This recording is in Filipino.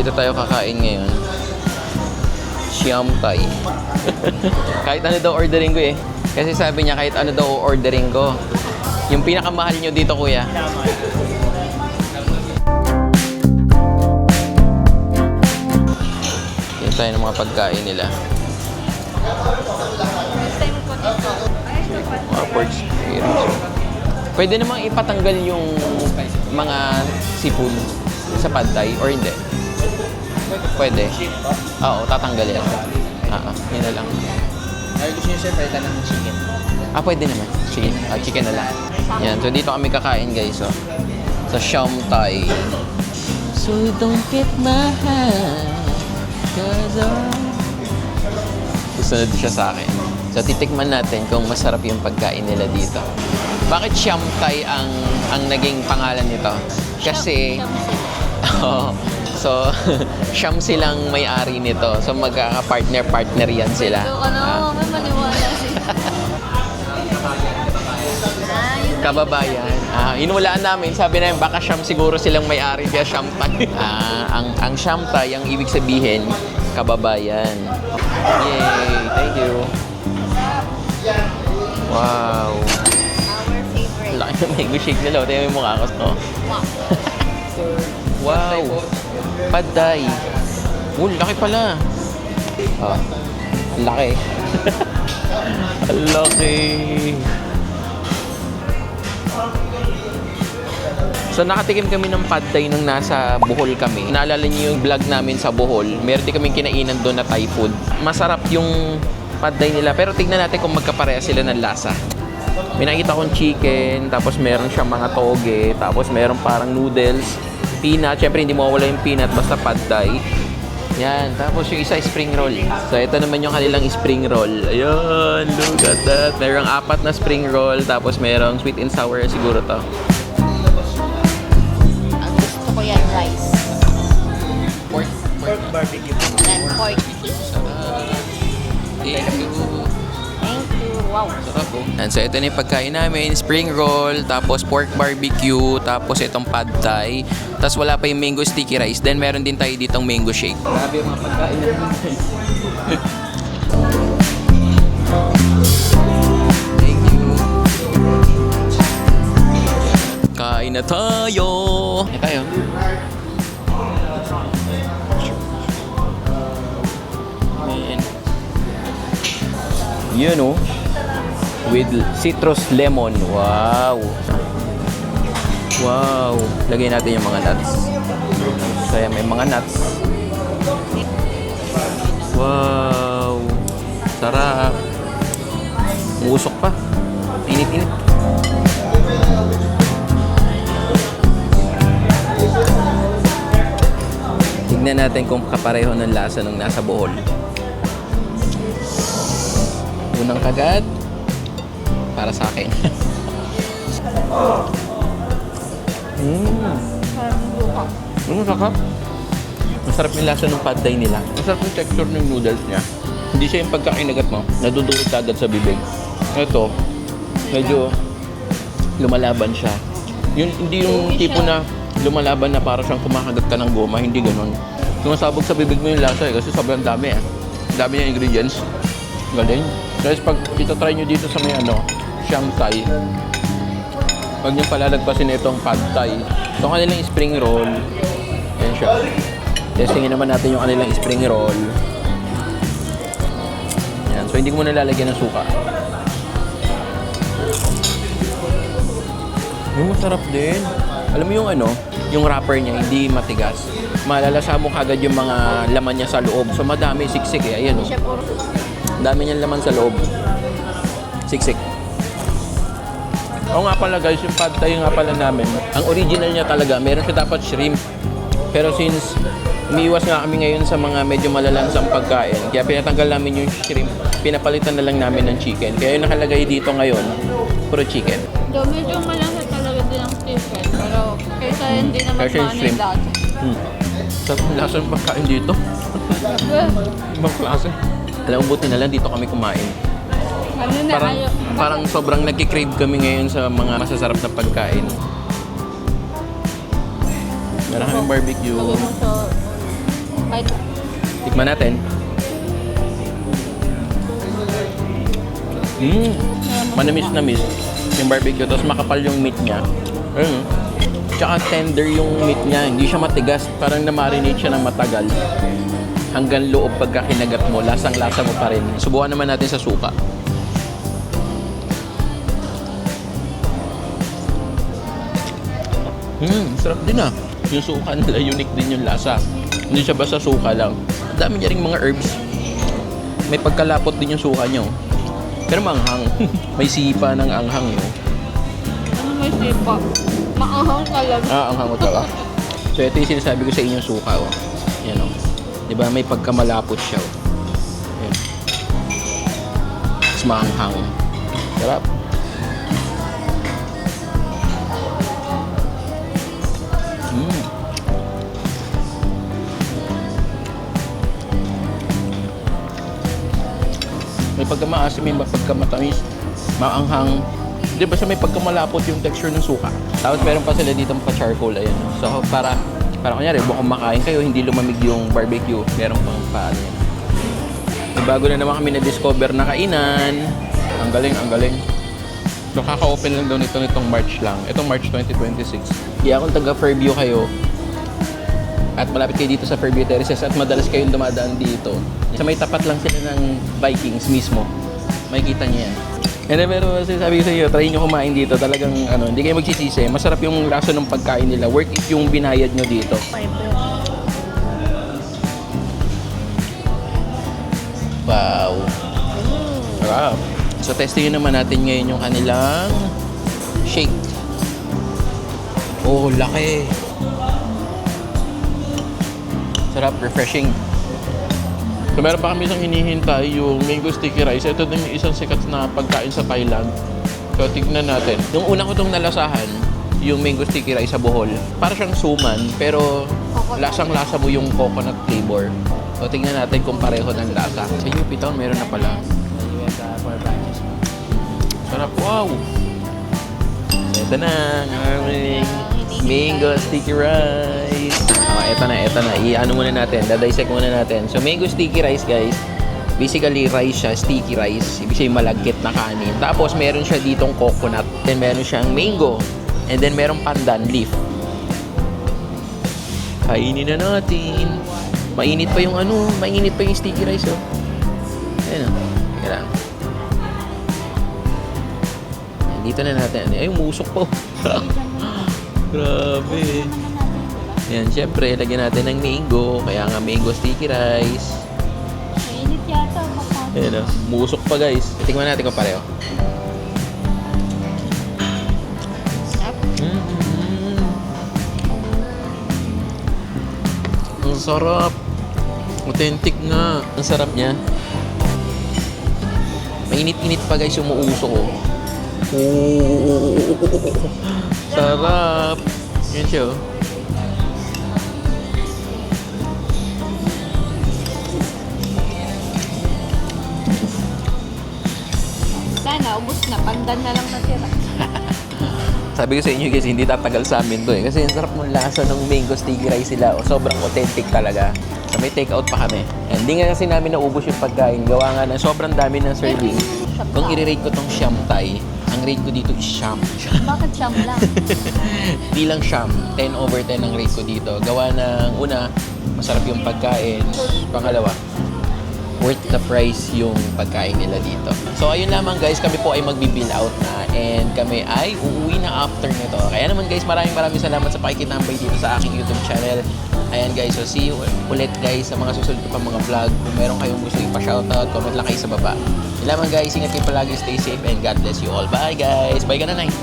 dito tayo kakain ngayon. Siam Thai. Kahit ano daw ordering ko eh. Kasi sabi niya kahit ano daw ordering ko. Yung pinakamahal nyo dito, kuya. Yan tayo ng mga pagkain nila. Mga pork experience. Pwede namang ipatanggal yung mga seafood sa pad thai or hindi? Pwede. Oo, tatanggal yan. Yun na lang. Ay, gusto nyo sir, palitan ng chicken. Pwede naman. Chicken. Chicken na lang. Yan. So, dito kami kakain, guys. So, sa Siam Thai. So, don't get my hand. Cause susunod siya sa akin. So, titikman natin kung masarap yung pagkain nila dito. Bakit Siam Thai ang naging pangalan nito? Kasi... So, Siam silang may-ari nito. So, magkaka-partner-partner yan sila. May maniwala sila. Kababayan. Inulaan namin. Sabi namin, baka Siam siguro silang may-ari. Kaya Siam Thai. Ang Siam Thai, ang ibig sabihin, kababayan. Yay! Thank you. Wow. Our favorite. Laki ng mango shake nila. Tingnan mo yung mukha ko. No? Wow. Pad Thai. Laki pala. Laki. Laki. So nakatikim kami ng pad thai nung nasa Bohol kami. Naalala niyo yung vlog namin sa Bohol. Meron din kaming kinainan doon na Thai food. Masarap yung pad thai nila. Pero tignan natin kung magkapareha sila ng lasa. May nakita kong chicken, tapos meron siyang mga toge, tapos meron parang noodles, peanut. Siyempre hindi mawawala yung peanut, basta pad thai. Yan, tapos yung isa spring roll. So ito naman yung kanilang spring roll. Ayun, look at that. Merong 4 na spring roll, tapos merong sweet and sour siguro to. Ang gusto ko yan, rice. Pork Barbecue. And pork tea. Thank you. Thank you. Wow. Sarap oh. And so ito na yung pagkain namin, spring roll, tapos pork barbecue, tapos itong pad thai, tapos wala pa yung mango sticky rice. Then meron din tayo ditong mango shake. Grabe yung mga pagkain natin. Thank you. Kain na tayo. Kain tayo. Man. Yun oh. With citrus lemon. Wow. Wow. Lagay natin yung mga nuts. So, ayan, may mga nuts. Wow. Sarap. Usok pa. Init-init. Tignan natin kung kapareho ng lasa nung nasa Bohol. Unang kagat. Para sa akin. Masarap. Masarap yung lasa ng pad thai nila. Masarap yung texture ng noodles niya. Hindi siya yung pagkakinagat mo, nadudurot agad sa bibig. Ito, medyo lumalaban siya. Hindi yung tipo na lumalaban na para siyang kumakagat ka ng goma. Hindi ganun. Sumasabog sa bibig mo yung lasa kasi sobrang dami eh. Dami niya ingredients. Galing. Guys, pag itatry nyo dito sa may Siam Thai, huwag nyo palalagpasin itong pad thai. Ito kanilang spring roll. Yan siya. Testingin naman natin yung kanilang spring roll. Yan. So, hindi ko muna lalagyan ng suka. Yung masarap din. Alam mo yung yung wrapper niya, hindi matigas. Malalasa mo kagad yung mga laman niya sa loob. So, madami siksik eh. Ayan o. Dami niyang laman sa loob. Siksik. Oo nga pala guys, yung pad thai nga pala namin. Ang original niya talaga, meron siya dapat shrimp. Pero since umiiwas nga kami ngayon sa mga medyo malalansang pagkain, kaya pinatanggal namin yung shrimp, pinapalitan na lang namin ng chicken. Kaya yung nakalagay dito ngayon, puro chicken. Medyo malasa talaga din ang chicken. Pero kaysa hindi naman Kaysa yung maano shrimp. yung lasa. Sarap ang lasa ng pagkain dito. Ibang klase. Alam mo, buti na lang dito kami kumain. Ano na, Parang sobrang nagki-crave kami ngayon sa mga masasarap na pagkain. Meron kaming barbecue. Bite. Tikman natin. Manamis-namis yung barbecue. Tapos makapal yung meat niya. Ayun. Tsaka tender yung meat niya. Hindi siya matigas. Parang na-marinate siya ng matagal. Hanggang loob pagka kinagat mo. Lasang-lasa mo pa rin. Subukan naman natin sa suka. Sarap din ah. Yung suka nila, unique din yung lasa. Hindi siya basta suka lang. Ang dami niya ring mga herbs. May pagkalapot din yung suka niya. Oh. Pero maanghang. May sipa ng anghang yun. Ano may sipa? Maanghang talaga. Anghang mo talaga. So ito yung sinasabi ko sa inyong suka. Oh. Yan o. Diba may pagkamalapot siya. Oh. Yan. Mas maanghang. Sarap. May pagkamaasim, may pagkamatamis, maanghang. Di ba siya may pagkamalapot yung texture ng suka? Tapos meron pa sila dito pa charcoal, ayan. So para kunyari, kung kumakain kayo, hindi lumamig yung barbecue, meron pang paano yan. May bago na naman kami na-discover na kainan. Ang galing, ang galing. So kaka-open lang daw nitong March lang. Itong March 2026. Kaya kung taga Fairview kayo, at malapit kayo dito sa Fairview Terraces at madalas kayong dumadaan dito, sa may tapat lang sila ng Vikings mismo. Makikita niyo yan. And then, pero sabi ko sa inyo, try nyo kumain dito. Talagang hindi kayo magsisisi. Masarap yung lasa ng pagkain nila. Worth it yung binayad nyo dito. Wow. Sarap. So testingin naman natin ngayon yung kanilang shake. Oh, laki. Sarap, refreshing. So meron pa kami isang hinihintay, yung mango sticky rice. Ito din yung isang sikat na pagkain sa Thailand. So tignan natin. Yung una ko itong nalasahan, yung mango sticky rice sa Bohol. Para siyang suman, pero lasang-lasa mo yung coconut flavor. So tignan natin kung pareho ng lasa. Sa UP Town, meron na pala. Sarap, wow! Ito na, ang aming mango sticky rice. Ito na. I-ano muna natin, dadisect muna natin. So, mango sticky rice, guys. Basically, rice siya, sticky rice. Ibig sabihin, malagkit na kanin. Tapos, meron siya ditong coconut. Then, meron siyang mango. And then, meron pandan leaf. Kainin na natin. Mainit pa yung sticky rice, oh. Ayan, oh. Teka lang. Dito na natin. Ay, musok po. Grabe. Yan, syempre, lagyan natin ng mango. Kaya nga mango sticky rice. Mainit yata. Ayan o, musok pa guys. Tingnan natin kung pareho. Ang sarap. Authentic nga. Ang sarap niya. Mainit-init pa guys yung muusok ko. Sarap. Yan siya oh. Sana, ubos na. Pandan na lang natira. Sabi ko sa inyo guys, hindi tatagal sa amin to eh. Kasi ang sarap ng lasa ng mango sticky rice sila. O, sobrang authentic talaga. So may take out pa kami. Hindi nga kasi namin naubos yung pagkain. Gawa nga na sobrang dami ng serving. Kung i-rate ko tong Siam Thai, ang rate ko dito is Siam. Bakit siyam lang? Di lang Siam. 10 over 10 ang rate ko dito. Gawa ng una, masarap yung pagkain. Pangalawa, worth the price yung pagkain nila dito. So ayun lamang guys, kami po ay magbi-bill out na and kami ay uuwi na after nito. Kaya naman guys, maraming salamat sa pakikitambay dito sa aking YouTube channel. Ayan guys, so see you ulit guys sa mga susunod pa mga vlog. Kung meron kayong gusto ipa-shoutout, comment lang kayo sa baba. Yun lamang guys, ingat kayo palagi, stay safe and God bless you all. Bye guys! Bye ka na, Nay!